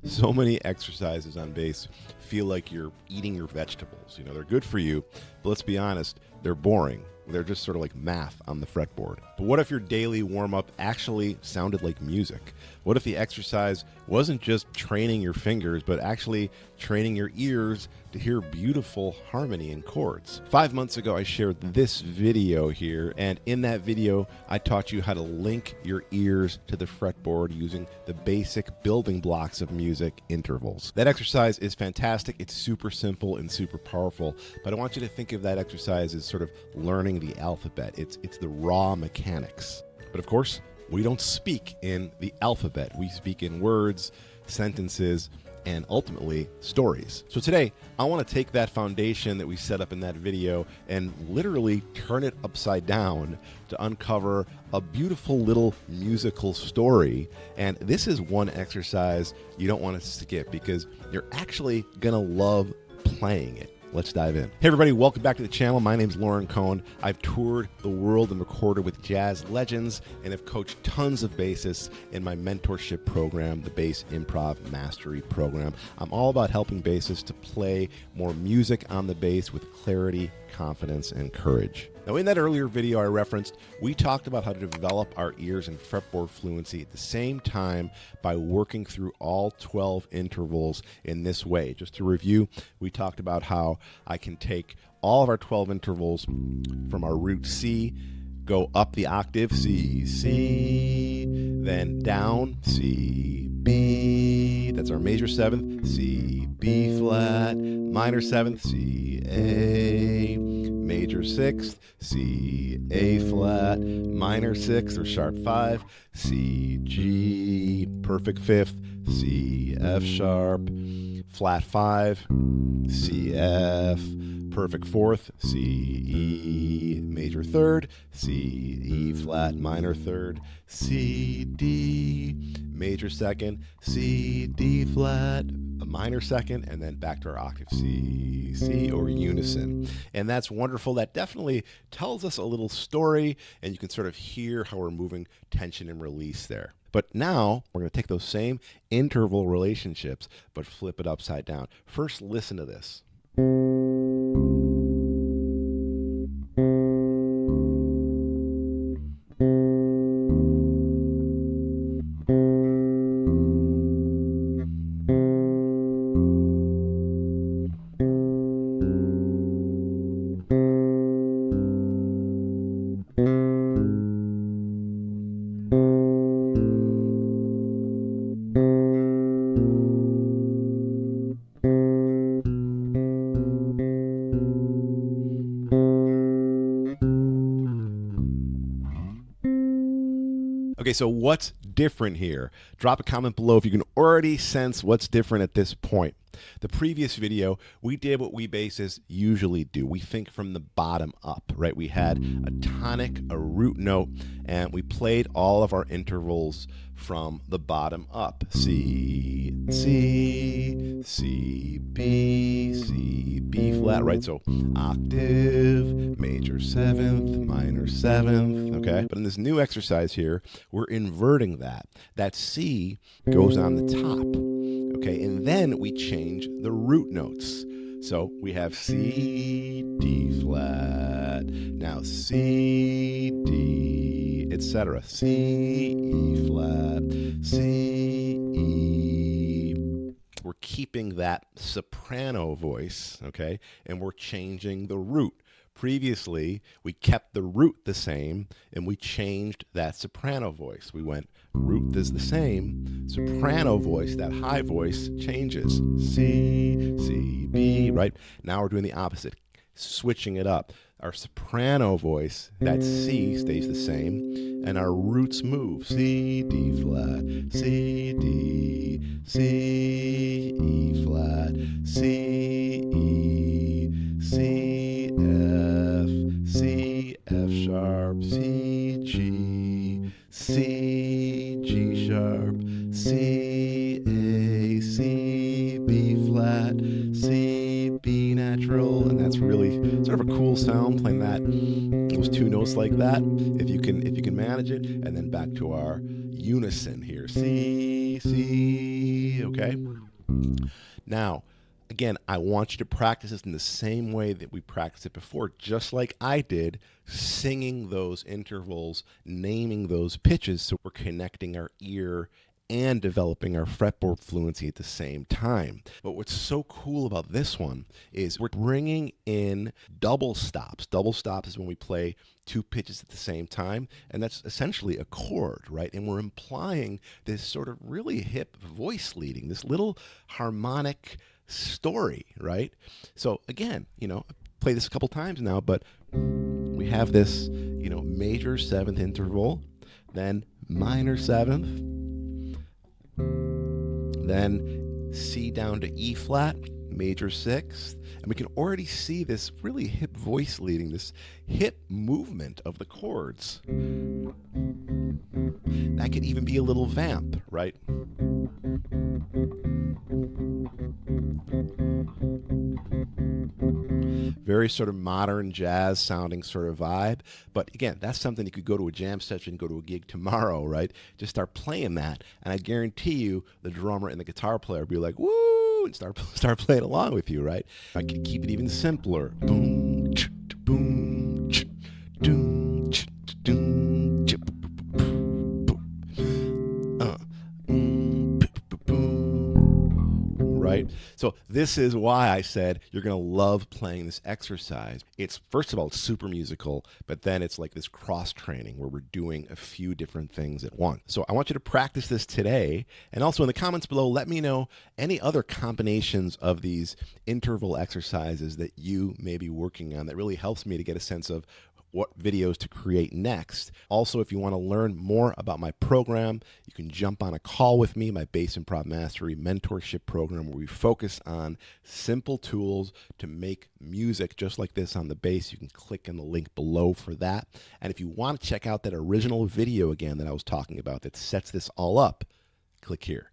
So many exercises on bass feel like you're eating your vegetables. You know, they're good for you, but let's be honest, they're boring. They're just sort of like math on the fretboard. But what if your daily warm-up actually sounded like music? What if the exercise wasn't just training your fingers, but actually training your ears to hear beautiful harmony in chords? 5 months ago, I shared this video here, and in that video, I taught you how to link your ears to the fretboard using the basic building blocks of music, intervals. That exercise is fantastic. It's super simple and super powerful, but I want you to think of that exercise as sort of learning the alphabet. It's the raw mechanics. But of course, we don't speak in the alphabet. We speak in words, sentences, and ultimately stories. So today, I want to take that foundation that we set up in that video and literally turn it upside down to uncover a beautiful little musical story. And this is one exercise you don't want to skip because you're actually gonna love playing it. Let's dive in. Hey everybody, welcome back to the channel. My name's Lorin Cohen. I've toured the world and recorded with jazz legends and have coached tons of bassists in my mentorship program, the Bass Improv Mastery Program. I'm all about helping bassists to play more music on the bass with clarity, confidence, and courage. Now, in that earlier video I referenced, we talked about how to develop our ears and fretboard fluency at the same time by working through all 12 intervals in this way. Just to review, we talked about how I can take all of our 12 intervals from our root C, go up the octave, C, C, then down, C, B, that's our major seventh, C, B flat, minor seventh, C, A, major sixth, C, A flat, minor sixth or sharp five, C, G, perfect fifth, C, F sharp, flat five, C, F, perfect fourth, C, E, major third, C, E flat, minor third, C, D, major second, C, D flat, a minor second, and then back to our octave, C, C, or unison. And that's wonderful. That definitely tells us a little story, and you can sort of hear how we're moving tension and release there. But now we're going to take those same interval relationships, but flip it upside down. First, listen to this. Okay, so what's different here? Drop a comment below if you can already sense what's different at this point. The previous video, we did what we bassists usually do. We think from the bottom up, right? We had a tonic, a root note, and we played all of our intervals from the bottom up. C, C, C, B, C, B flat, right? So octave, major seventh, minor seventh, okay? But in this new exercise here, we're inverting that. That C goes on the top, okay? And then we change the root notes. So we have C, D flat, now C, D, etc. C, E flat, C, E. We're keeping that soprano voice, okay? And we're changing the root. Previously, we kept the root the same, and we changed that soprano voice. We went, root is the same, soprano voice, that high voice changes. C, C, B, right? Now we're doing the opposite, switching it up. Our soprano voice, that C, stays the same, and our roots move. C, D flat, C, D, C, E flat, C, E, C, F, C, F sharp, C, G, C, G sharp, C, A, C, B flat, C, B natural, and that's really sort of a cool sound playing that, those two notes like that, if you can manage it, and then back to our unison here. C, C, okay? Now, again, I want you to practice this in the same way that we practiced it before, just like I did, singing those intervals, naming those pitches, so we're connecting our ear and developing our fretboard fluency at the same time. But what's so cool about this one is we're bringing in double stops. Double stops is when we play two pitches at the same time, and that's essentially a chord, right? And we're implying this sort of really hip voice leading, this little harmonic story, right? So again, I've played this a couple times now, but we have this, major seventh interval, then minor seventh, then C down to E flat, major sixth, and we can already see this really hip voice leading, this hip movement of the chords. That could even be a little vamp, right? Very sort of modern jazz sounding sort of vibe. But again, that's something you could go to a jam session, go to a gig tomorrow, right? Just start playing that. And I guarantee you the drummer and the guitar player will be like, woo, and start playing along with you, right? I could keep it even simpler. Boom, boom, doom, doom, right? So this is why I said you're going to love playing this exercise. It's, first of all, it's super musical, but then it's like this cross training where we're doing a few different things at once. So I want you to practice this today. And also in the comments below, let me know any other combinations of these interval exercises that you may be working on that really helps me to get a sense of what videos to create next. Also, if you want to learn more about my program, you can jump on a call with me, my Bass Improv Mastery mentorship program, where we focus on simple tools to make music just like this on the bass. You can click in the link below for that. And if you want to check out that original video again that I was talking about that sets this all up, click here.